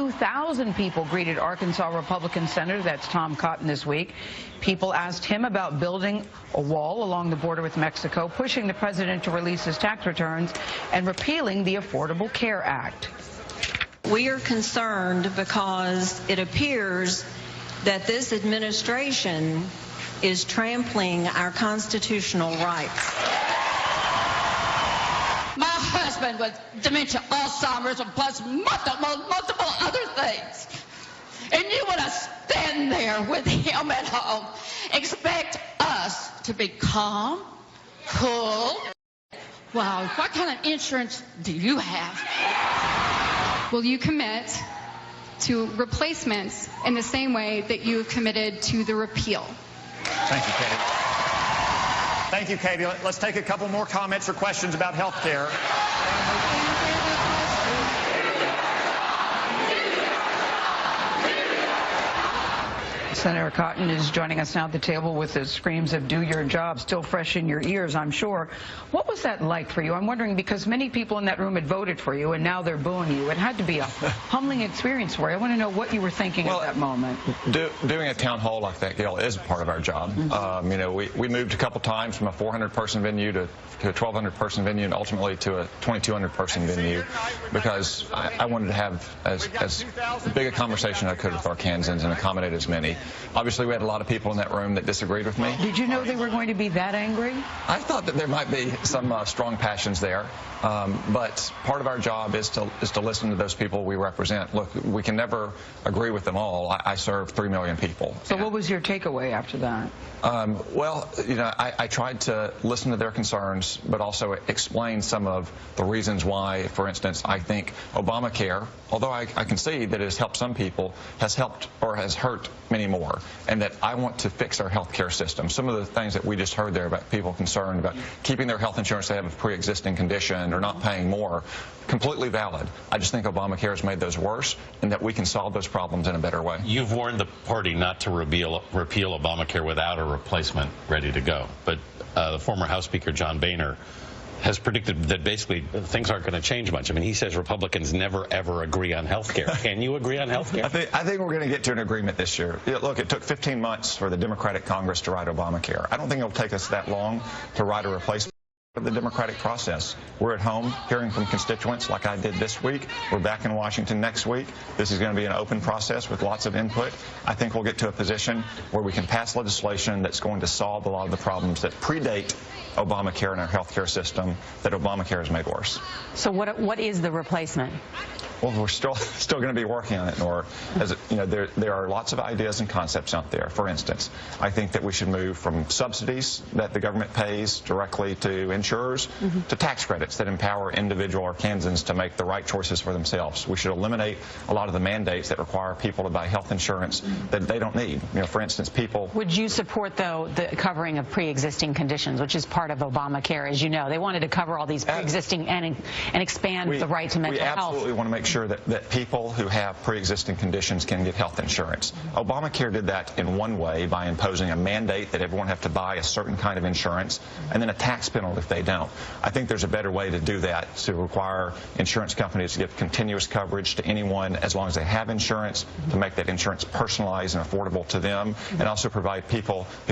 2,000 people greeted Arkansas Republican Senator, that's Tom Cotton, this week. People asked him about building a wall along the border with Mexico, pushing the president to release his tax returns, and repealing the Affordable Care Act. We are concerned because it appears that this administration is trampling our constitutional rights. My husband was dementia, Alzheimer's, and plus multiple other things. And you want to stand there with him at home, expect us to be calm, cool. Wow, what kind of insurance do you have? Will you commit to replacements in the same way that you have committed to the repeal? Thank you, Katie. Thank you, Katie. Let's take a couple more comments or questions about health care. Senator Cotton is joining us now at the table with the screams of "do your job" still fresh in your ears, I'm sure. What was that like for you? I'm wondering, because many people in that room had voted for you and now they're booing you. It had to be a humbling experience for you. I want to know what you were thinking at that moment. Doing a town hall like that, Gayle, is part of our job. You know, we moved a couple times from a 400-person venue to a 1,200-person venue and ultimately to a 2,200-person venue because I wanted to have as big a conversation as I could with Arkansans and accommodate as many. Obviously, we had a lot of people in that room that disagreed with me. Did you know they were going to be that angry? I thought that there might be some strong passions there, but part of our job is to listen to those people we represent. Look, we can never agree with them all. I serve 3 million people. So what was your takeaway after that? Well, you know, I tried to listen to their concerns, but also explain some of the reasons why, for instance, I think Obamacare, although I can see that it has helped some people, has helped or has hurt many more, and that I want to fix our health care system. Some of the things that we just heard there about people concerned about keeping their health insurance they have a pre-existing condition or not paying more, completely valid. I just think Obamacare has made those worse and that we can solve those problems in a better way. You've warned the party not to repeal Obamacare without a replacement ready to go, but the former House Speaker John Boehner has predicted that basically things aren't going to change much. I mean, he says Republicans never, ever agree on health care. Can you agree on health care? I think we're going to get to an agreement this year. Look, it took 15 months for the Democratic Congress to write Obamacare. I don't think it'll take us that long to write a replacement of the democratic process. We're at home hearing from constituents like I did this week. We're back in Washington next week. This is going to be an open process with lots of input. I think we'll get to a position where we can pass legislation that's going to solve a lot of the problems that predate Obamacare and our health care system that Obamacare has made worse. So what is the replacement? Well, we're still going to be working on it, Nora. As you know, there are lots of ideas and concepts out there. For instance, I think that we should move from subsidies that the government pays directly to insurers to tax credits that empower individual Arkansans to make the right choices for themselves. We should eliminate a lot of the mandates that require people to buy health insurance that they don't need. You know, for instance, people. Would you support, though, the covering of pre-existing conditions, which is part of Obamacare, as you know? They wanted to cover all these pre-existing and expand the right to mental health. We absolutely want to make sure that people who have pre-existing conditions can get health insurance. Obamacare did that in one way by imposing a mandate that everyone have to buy a certain kind of insurance and then a tax penalty if they don't. I think there's a better way to do that, to require insurance companies to give continuous coverage to anyone as long as they have insurance, to make that insurance personalized and affordable to them, and also provide people who